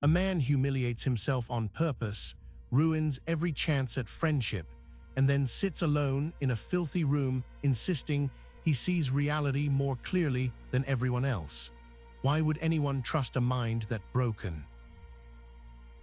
A man humiliates himself on purpose, ruins every chance at friendship, and then sits alone in a filthy room, insisting he sees reality more clearly than everyone else. Why would anyone trust a mind that broken?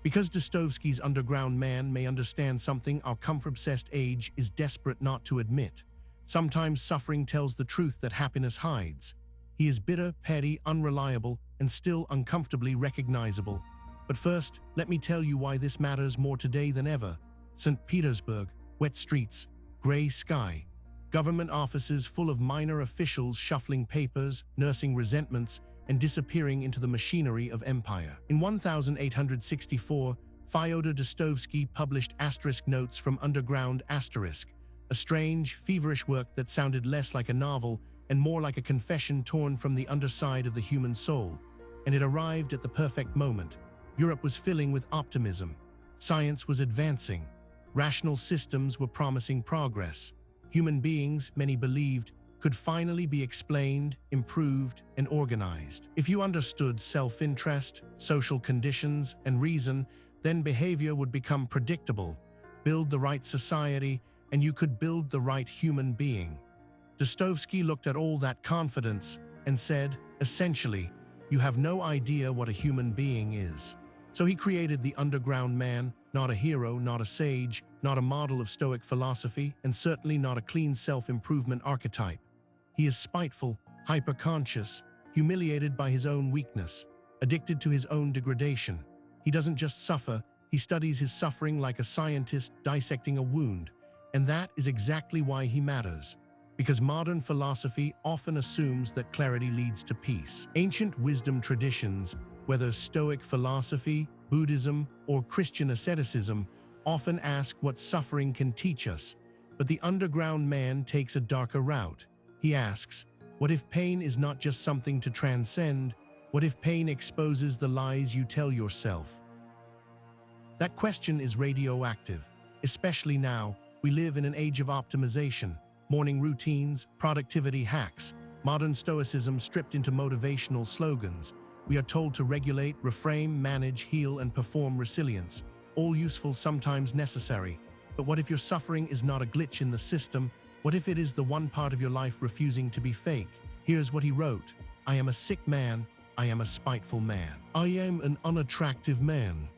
Because Dostoevsky's underground man may understand something our comfort-obsessed age is desperate not to admit. Sometimes suffering tells the truth that happiness hides. He is bitter, petty, unreliable, and still uncomfortably recognizable. But first, let me tell you why this matters more today than ever. St. Petersburg, wet streets, gray sky, government offices full of minor officials shuffling papers, nursing resentments, and disappearing into the machinery of empire. In 1864, Fyodor Dostoevsky published Asterisk Notes from Underground Asterisk, a strange, feverish work that sounded less like a novel and more like a confession torn from the underside of the human soul. And it arrived at the perfect moment. Europe was filling with optimism. Science was advancing. Rational systems were promising progress. Human beings, many believed, could finally be explained, improved, and organized. If you understood self-interest, social conditions, and reason, then behavior would become predictable. Build the right society, and you could build the right human being. Dostoevsky looked at all that confidence and said, essentially, you have no idea what a human being is. So he created the underground man, not a hero, not a sage, not a model of Stoic philosophy, and certainly not a clean self-improvement archetype. He is spiteful, hyper-conscious, humiliated by his own weakness, addicted to his own degradation. He doesn't just suffer, he studies his suffering like a scientist dissecting a wound. And that is exactly why he matters. Because modern philosophy often assumes that clarity leads to peace. Ancient wisdom traditions, whether Stoic philosophy, Buddhism, or Christian asceticism, often ask what suffering can teach us. But the underground man takes a darker route. He asks, what if pain is not just something to transcend? What if pain exposes the lies you tell yourself? That question is radioactive, especially now. We live in an age of optimization, morning routines, productivity hacks, modern stoicism stripped into motivational slogans. We are told to regulate, reframe, manage, heal, and perform resilience. All useful, sometimes necessary. But what if your suffering is not a glitch in the system? What if it is the one part of your life refusing to be fake? Here's what he wrote. I am a sick man. I am a spiteful man. I am an unattractive man.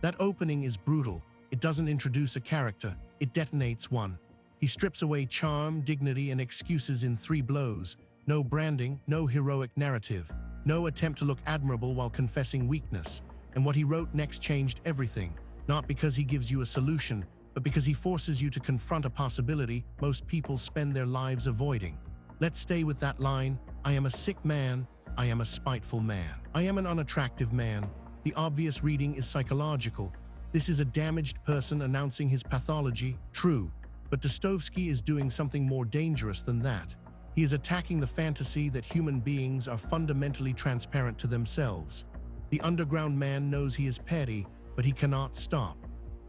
That opening is brutal. It doesn't introduce a character. It detonates one. He strips away charm, dignity, and excuses in 3 blows. No branding, no heroic narrative, no attempt to look admirable while confessing weakness. And what he wrote next changed everything. Not because he gives you a solution, but because he forces you to confront a possibility most people spend their lives avoiding. Let's stay with that line. I am a sick man. I am a spiteful man. I am an unattractive man. The obvious reading is psychological. This is a damaged person announcing his pathology. True. But Dostoevsky is doing something more dangerous than that. He is attacking the fantasy that human beings are fundamentally transparent to themselves. The underground man knows he is petty, but he cannot stop.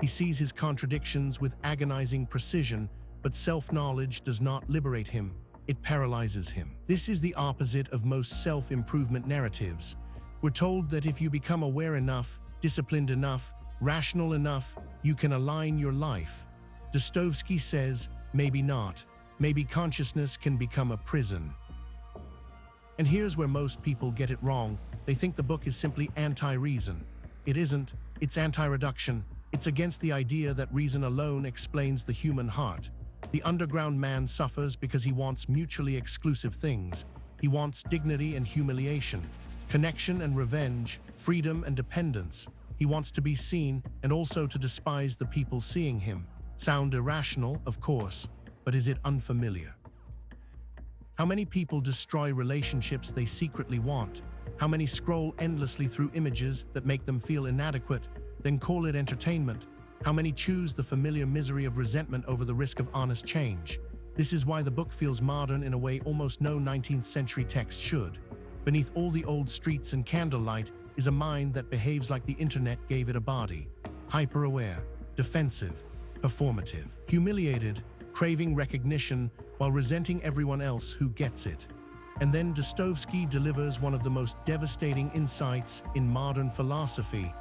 He sees his contradictions with agonizing precision, but self-knowledge does not liberate him. It paralyzes him. This is the opposite of most self-improvement narratives. We're told that if you become aware enough, disciplined enough, rational enough, you can align your life. Dostoevsky says, maybe not. Maybe consciousness can become a prison. And here's where most people get it wrong. They think the book is simply anti-reason. It isn't. It's anti-reduction. It's against the idea that reason alone explains the human heart. The underground man suffers because he wants mutually exclusive things. He wants dignity and humiliation, connection and revenge, freedom and dependence. He wants to be seen and also to despise the people seeing him. Sound irrational, of course, but is it unfamiliar? How many people destroy relationships they secretly want? How many scroll endlessly through images that make them feel inadequate, then call it entertainment? How many choose the familiar misery of resentment over the risk of honest change? This is why the book feels modern in a way almost no 19th century text should. Beneath all the old streets and candlelight is a mind that behaves like the internet gave it a body. Hyper-aware, defensive, performative, humiliated, craving recognition while resenting everyone else who gets it. And then Dostoevsky delivers one of the most devastating insights in modern philosophy.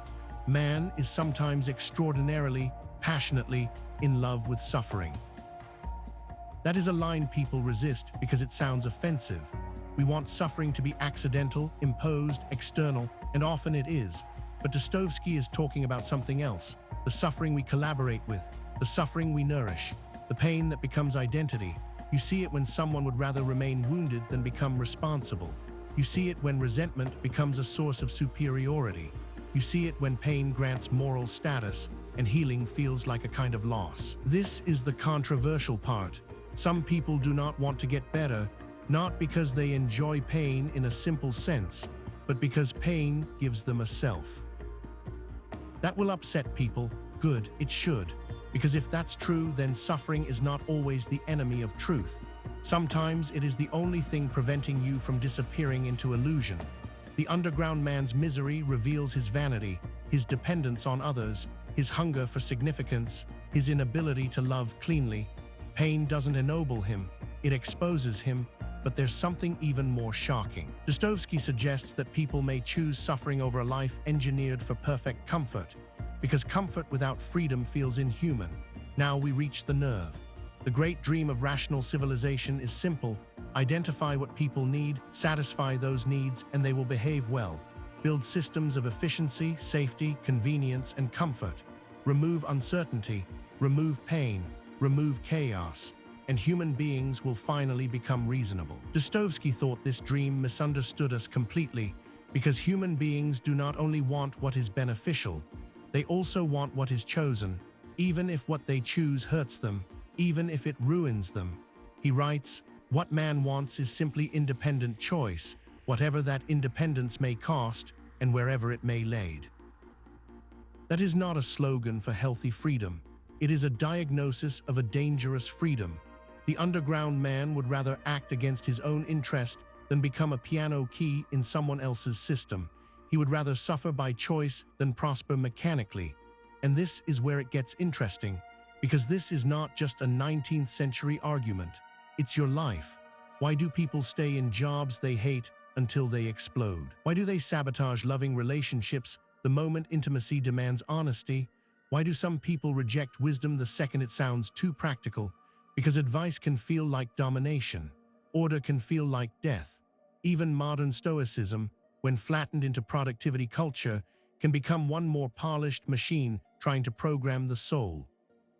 Man is sometimes extraordinarily, passionately in love with suffering. That is a line people resist because it sounds offensive. We want suffering to be accidental, imposed, external, and often it is. But Dostoevsky is talking about something else, the suffering we collaborate with, the suffering we nourish, the pain that becomes identity. You see it when someone would rather remain wounded than become responsible. You see it when resentment becomes a source of superiority. You see it when pain grants moral status and healing feels like a kind of loss. This is the controversial part. Some people do not want to get better, not because they enjoy pain in a simple sense, but because pain gives them a self. That will upset people. Good, it should. Because if that's true, then suffering is not always the enemy of truth. Sometimes it is the only thing preventing you from disappearing into illusion. The underground man's misery reveals his vanity, his dependence on others, his hunger for significance, his inability to love cleanly. Pain doesn't ennoble him, it exposes him, but there's something even more shocking. Dostoevsky suggests that people may choose suffering over a life engineered for perfect comfort, because comfort without freedom feels inhuman. Now we reach the nerve. The great dream of rational civilization is simple. Identify what people need, satisfy those needs, and they will behave well. Build systems of efficiency, safety, convenience, and comfort. Remove uncertainty, remove pain, remove chaos, and human beings will finally become reasonable. Dostoevsky thought this dream misunderstood us completely, because human beings do not only want what is beneficial, they also want what is chosen, even if what they choose hurts them, even if it ruins them. He writes, "What man wants is simply independent choice, whatever that independence may cost, and wherever it may lead." That is not a slogan for healthy freedom. It is a diagnosis of a dangerous freedom. The underground man would rather act against his own interest than become a piano key in someone else's system. He would rather suffer by choice than prosper mechanically. And this is where it gets interesting, because this is not just a 19th century argument. It's your life. Why do people stay in jobs they hate until they explode? Why do they sabotage loving relationships the moment intimacy demands honesty? Why do some people reject wisdom the second it sounds too practical? Because advice can feel like domination. Order can feel like death. Even modern Stoicism, when flattened into productivity culture, can become one more polished machine trying to program the soul.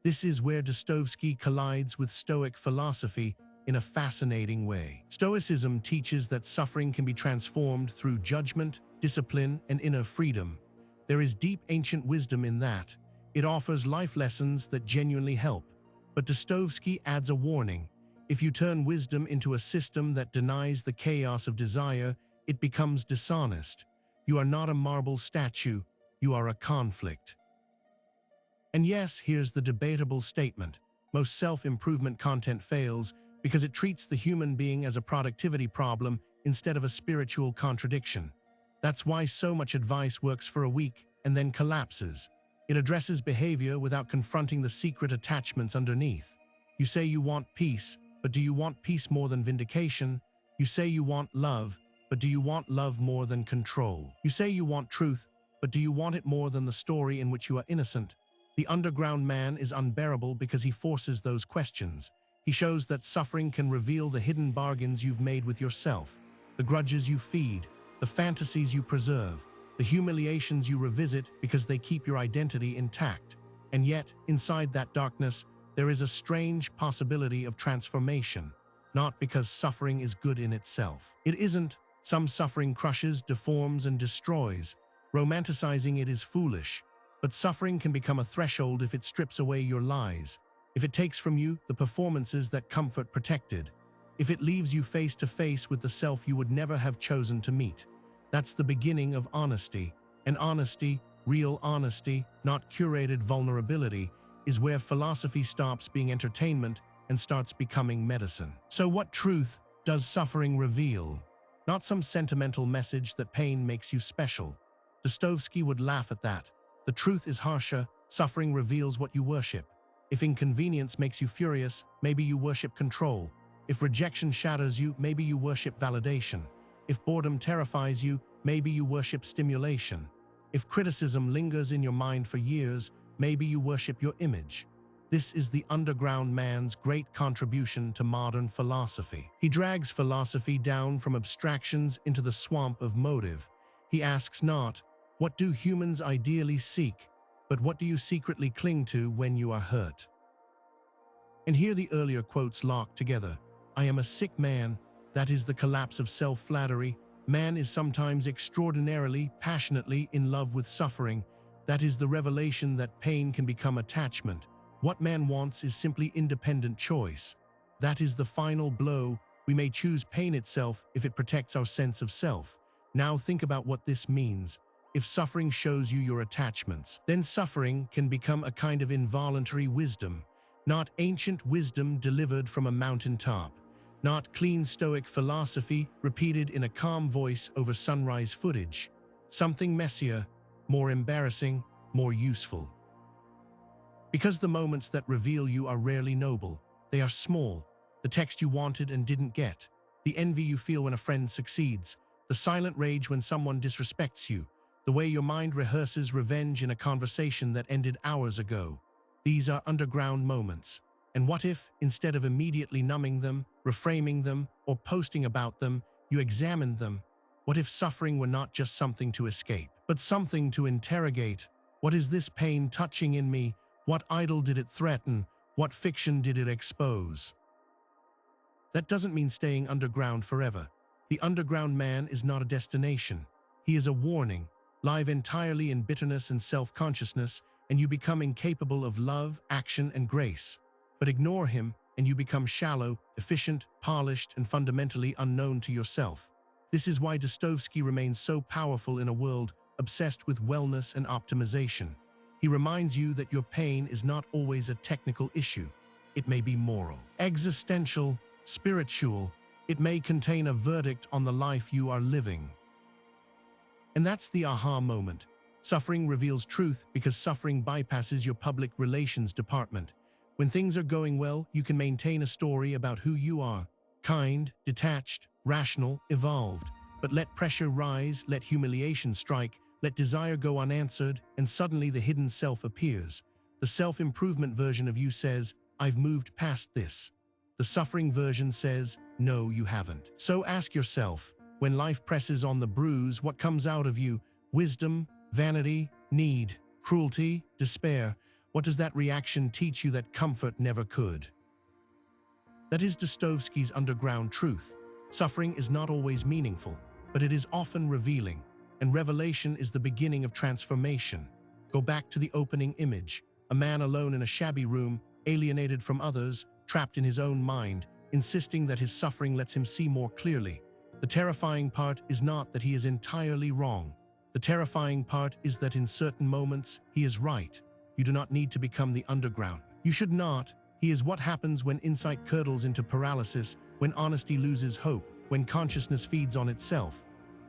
This is where Dostoevsky collides with Stoic philosophy in a fascinating way. Stoicism teaches that suffering can be transformed through judgment, discipline, and inner freedom. There is deep ancient wisdom in that. It offers life lessons that genuinely help. But Dostoevsky adds a warning. If you turn wisdom into a system that denies the chaos of desire, it becomes dishonest. You are not a marble statue, you are a conflict. And yes, here's the debatable statement. Most self-improvement content fails because it treats the human being as a productivity problem instead of a spiritual contradiction. That's why so much advice works for a week and then collapses. It addresses behavior without confronting the secret attachments underneath. You say you want peace, but do you want peace more than vindication? You say you want love, but do you want love more than control? You say you want truth, but do you want it more than the story in which you are innocent? The underground man is unbearable because he forces those questions. He shows that suffering can reveal the hidden bargains you've made with yourself, the grudges you feed, the fantasies you preserve, the humiliations you revisit because they keep your identity intact. And yet, inside that darkness, there is a strange possibility of transformation, not because suffering is good in itself. It isn't. Some suffering crushes, deforms, and destroys. Romanticizing it is foolish. But suffering can become a threshold if it strips away your lies, if it takes from you the performances that comfort protected, if it leaves you face to face with the self you would never have chosen to meet. That's the beginning of honesty. And honesty, real honesty, not curated vulnerability, is where philosophy stops being entertainment and starts becoming medicine. So what truth does suffering reveal? Not some sentimental message that pain makes you special. Dostoevsky would laugh at that. The truth is harsher. Suffering reveals what you worship. If inconvenience makes you furious, maybe you worship control. If rejection shatters you, maybe you worship validation. If boredom terrifies you, maybe you worship stimulation. If criticism lingers in your mind for years, maybe you worship your image. This is the underground man's great contribution to modern philosophy. He drags philosophy down from abstractions into the swamp of motive. He asks not, what do humans ideally seek, but what do you secretly cling to when you are hurt? And here the earlier quotes lock together. I am a sick man. That is the collapse of self-flattery. Man is sometimes extraordinarily, passionately in love with suffering. That is the revelation that pain can become attachment. What man wants is simply independent choice. That is the final blow. We may choose pain itself if it protects our sense of self. Now think about what this means. If suffering shows you your attachments, then suffering can become a kind of involuntary wisdom, not ancient wisdom delivered from a mountaintop, not clean Stoic philosophy repeated in a calm voice over sunrise footage. Something messier, more embarrassing, more useful. Because the moments that reveal you are rarely noble. They are small. The text you wanted and didn't get. The envy you feel when a friend succeeds. The silent rage when someone disrespects you. The way your mind rehearses revenge in a conversation that ended hours ago. These are underground moments. And what if, instead of immediately numbing them, reframing them, or posting about them, you examined them? What if suffering were not just something to escape, but something to interrogate? What is this pain touching in me? What idol did it threaten? What fiction did it expose? That doesn't mean staying underground forever. The underground man is not a destination. He is a warning, live entirely in bitterness and self-consciousness, and you become incapable of love, action, and grace. But ignore him, and you become shallow, efficient, polished, and fundamentally unknown to yourself. This is why Dostoevsky remains so powerful in a world obsessed with wellness and optimization. He reminds you that your pain is not always a technical issue. It may be moral, existential, spiritual. It may contain a verdict on the life you are living. And that's the aha moment. Suffering reveals truth because suffering bypasses your public relations department. When things are going well, you can maintain a story about who you are. Kind, detached, rational, evolved. But let pressure rise, let humiliation strike, let desire go unanswered, and suddenly the hidden self appears. The self-improvement version of you says, I've moved past this. The suffering version says, no, you haven't. So ask yourself, when life presses on the bruise, what comes out of you? Wisdom, vanity, need, cruelty, despair. What does that reaction teach you that comfort never could? That is Dostoevsky's underground truth. Suffering is not always meaningful, but it is often revealing. And revelation is the beginning of transformation. Go back to the opening image. A man alone in a shabby room, alienated from others, trapped in his own mind, insisting that his suffering lets him see more clearly. The terrifying part is not that he is entirely wrong. The terrifying part is that in certain moments, he is right. You do not need to become the underground. You should not. He is what happens when insight curdles into paralysis, when honesty loses hope, when consciousness feeds on itself.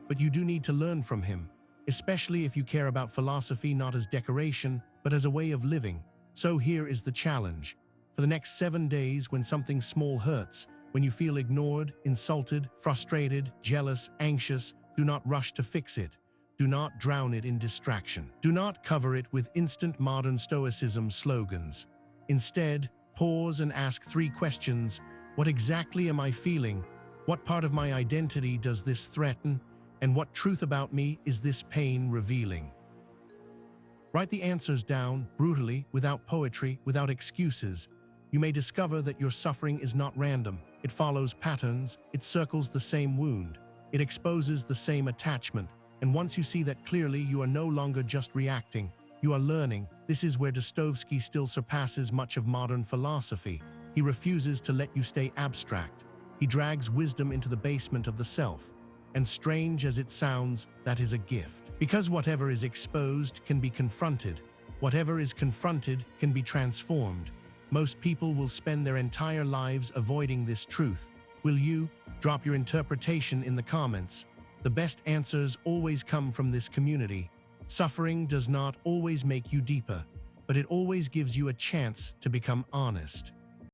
But you do need to learn from him, especially if you care about philosophy not as decoration, but as a way of living. So here is the challenge. For the next 7 days, when something small hurts, when you feel ignored, insulted, frustrated, jealous, anxious, do not rush to fix it. Do not drown it in distraction. Do not cover it with instant modern stoicism slogans. Instead, pause and ask 3 questions. What exactly am I feeling? What part of my identity does this threaten? And what truth about me is this pain revealing? Write the answers down, brutally, without poetry, without excuses. You may discover that your suffering is not random. It follows patterns, it circles the same wound, it exposes the same attachment. And once you see that clearly, you are no longer just reacting, you are learning. This is where Dostoevsky still surpasses much of modern philosophy. He refuses to let you stay abstract. He drags wisdom into the basement of the self. And strange as it sounds, that is a gift. Because whatever is exposed can be confronted. Whatever is confronted can be transformed. Most people will spend their entire lives avoiding this truth. Will you? Drop your interpretation in the comments. The best answers always come from this community. Suffering does not always make you deeper, but it always gives you a chance to become honest.